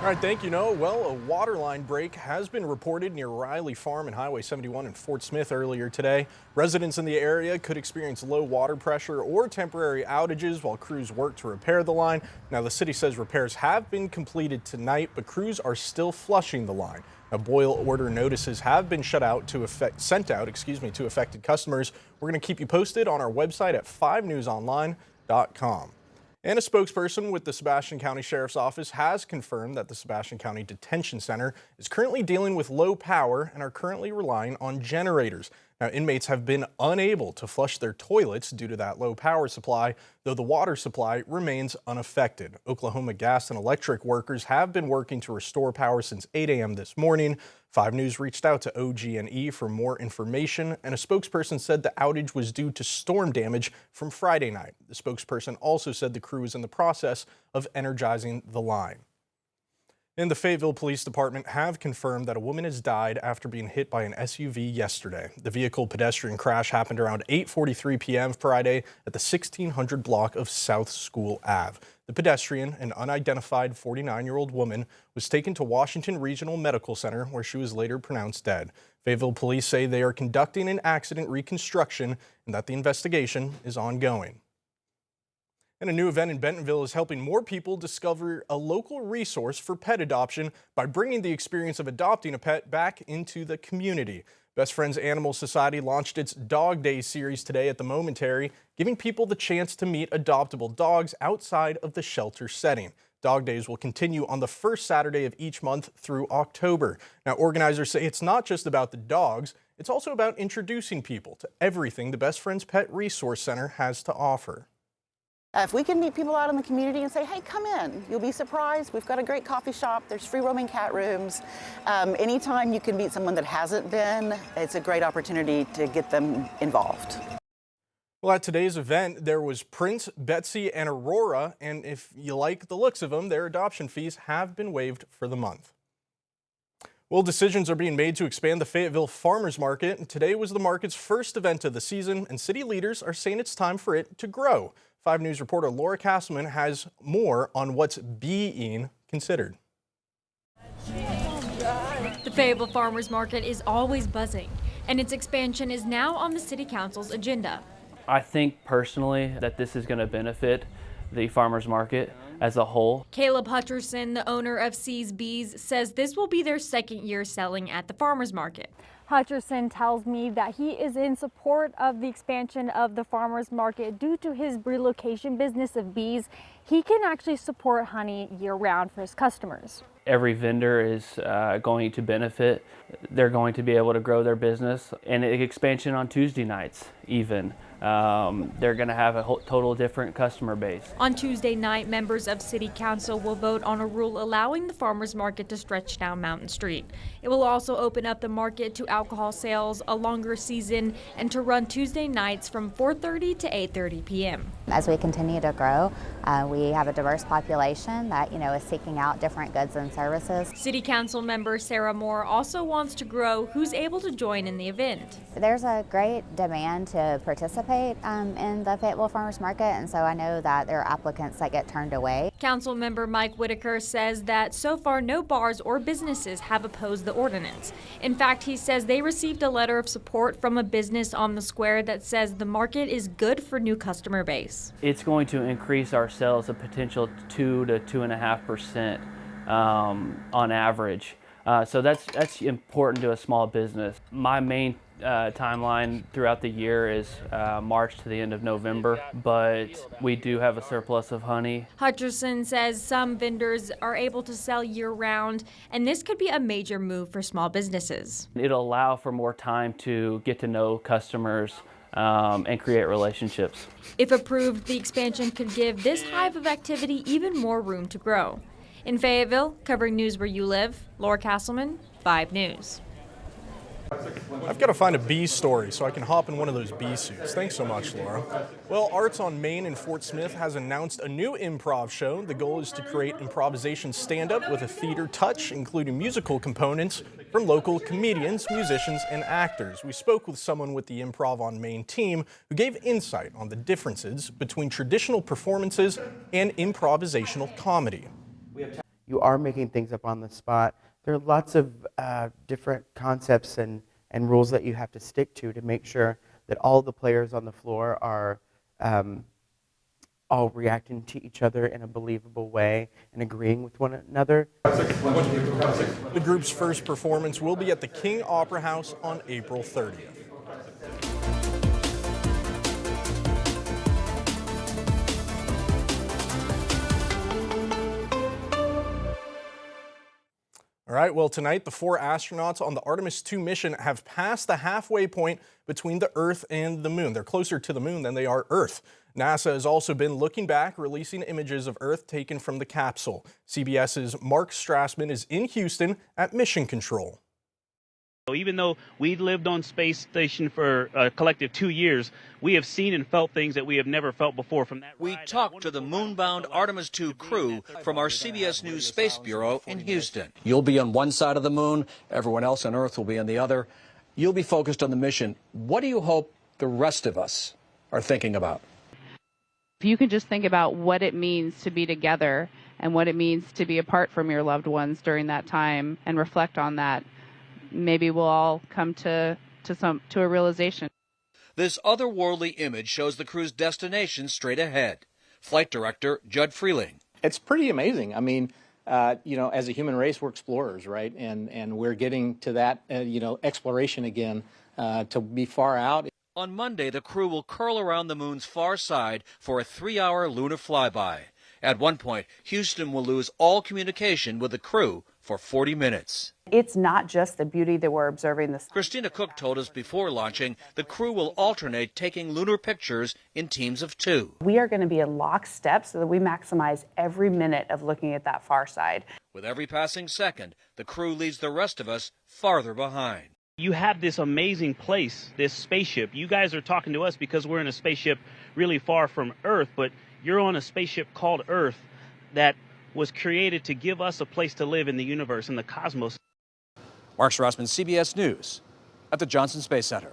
All right, thank you, Noah. Well, a water line break has been reported near Riley Farm and Highway 71 in Fort Smith earlier today. Residents in the area could experience low water pressure or temporary outages while crews work to repair the line. Now, the city says repairs have been completed tonight, but crews are still flushing the line. Now, boil order notices have been sent out to affected customers. We're going to keep you posted on our website at 5newsonline.com. And a spokesperson with the Sebastian County Sheriff's Office has confirmed that the Sebastian County Detention Center is currently dealing with low power and are currently relying on generators. Now, inmates have been unable to flush their toilets due to that low power supply, though the water supply remains unaffected. Oklahoma Gas and Electric workers have been working to restore power since 8 a.m. this morning. 5 News reached out to OG&E for more information, and a spokesperson said the outage was due to storm damage from Friday night. The spokesperson also said the crew is in the process of energizing the line. And the Fayetteville Police Department have confirmed that a woman has died after being hit by an SUV yesterday. The vehicle-pedestrian crash happened around 8:43 p.m. Friday at the 1600 block of South School Ave. The pedestrian, an unidentified 49-year-old woman, was taken to Washington Regional Medical Center, where she was later pronounced dead. Fayetteville police say they are conducting an accident reconstruction and that the investigation is ongoing. And a new event in Bentonville is helping more people discover a local resource for pet adoption by bringing the experience of adopting a pet back into the community. Best Friends Animal Society launched its Dog Day series today at the Momentary, giving people the chance to meet adoptable dogs outside of the shelter setting. Dog Days will continue on the first Saturday of each month through October. Now, organizers say it's not just about the dogs, it's also about introducing people to everything the Best Friends Pet Resource Center has to offer. If we can meet people out in the community and say, hey, come in, you'll be surprised. We've got a great coffee shop. There's free roaming cat rooms. Anytime you can meet someone that hasn't been, it's a great opportunity to get them involved. Well, at today's event, there was Prince, Betsy, and Aurora, and if you like the looks of them, their adoption fees have been waived for the month. Well, decisions are being made to expand the Fayetteville Farmers Market, and today was the market's first event of the season, and city leaders are saying it's time for it to grow. 5 News reporter Laura Castleman has more on what's being considered. The Fayetteville Farmers Market is always buzzing, and its expansion is now on the City Council's agenda. I think personally that this is going to benefit the farmers market as a whole. Caleb Hutcherson, the owner of C's Bees, says this will be their second year selling at the farmers market. Hutcherson tells me that he is in support of the expansion of the farmers market due to his relocation business of bees. He can actually support honey year-round for his customers. Every vendor is going to benefit. They're going to be able to grow their business, and an expansion on Tuesday nights even. They're going to have a total different customer base. On Tuesday night, members of City Council will vote on a rule allowing the farmers market to stretch down Mountain Street. It will also open up the market to alcohol sales, a longer season, and to run Tuesday nights from 4:30 to 8:30 p.m. As we continue to grow, we have a diverse population that, is seeking out different goods and services. City Council member Sarah Moore also wants to grow who's able to join in the event. There's a great demand to participate in the Fayetteville Farmers Market, and so I know that there are applicants that get turned away. Council member Mike Whitaker says that so far no bars or businesses have opposed the ordinance. In fact, he says they received a letter of support from a business on the square that says the market is good for new customer base. It's going to increase our sales a potential 2 to 2.5% on average. So that's important to a small business. My main timeline throughout the year is March to the end of November, but we do have a surplus of honey. Hutcherson says some vendors are able to sell year-round, and this could be a major move for small businesses. It'll allow for more time to get to know customers and create relationships. If approved, the expansion could give this hive of activity even more room to grow. In Fayetteville, covering news where you live, Laura Castleman, 5 News. I've got to find a bee story so I can hop in one of those bee suits. Thanks so much, Laura. Well, Arts on Main in Fort Smith has announced a new improv show. The goal is to create improvisation stand-up with a theater touch, including musical components from local comedians, musicians, and actors. We spoke with someone with the Improv on Main team who gave insight on the differences between traditional performances and improvisational comedy. you are making things up on the spot. There are lots of different concepts and rules that you have to stick to make sure that all the players on the floor are all reacting to each other in a believable way and agreeing with one another. The group's first performance will be at the King Opera House on April 30th. All right, well, tonight the 4 astronauts on the Artemis 2 mission have passed the halfway point between the Earth and the Moon. They're closer to the Moon than they are Earth. NASA has also been looking back, releasing images of Earth taken from the capsule. CBS's Mark Strassman is in Houston at Mission Control. Even though we lived on space station for a collective 2 years, we have seen and felt things that we have never felt before from that. We talked to the moon-bound Artemis 2 crew from our CBS News Space Bureau in Houston. You'll be on one side of the moon, everyone else on Earth will be on the other. You'll be focused on the mission. What do you hope the rest of us are thinking about? If you can just think about what it means to be together and what it means to be apart from your loved ones during that time and reflect on that, maybe we'll all come to a realization. This otherworldly image shows the crew's destination straight ahead. Flight director Judd Freeling. It's pretty amazing. I mean, as a human race, we're explorers, right? And we're getting to that, exploration again, to be far out. On Monday, the crew will curl around the moon's far side for a 3-hour lunar flyby. At one point, Houston will lose all communication with the crew for 40 minutes. It's not just the beauty that we're observing this. Christina Cook told us before launching, the crew will alternate taking lunar pictures in teams of 2. We are going to be in lockstep so that we maximize every minute of looking at that far side. With every passing second, the crew leaves the rest of us farther behind. You have this amazing place, this spaceship. You guys are talking to us because we're in a spaceship really far from Earth, but you're on a spaceship called Earth that was created to give us a place to live in the universe, in the cosmos. Mark Strassman, CBS News at the Johnson Space Center.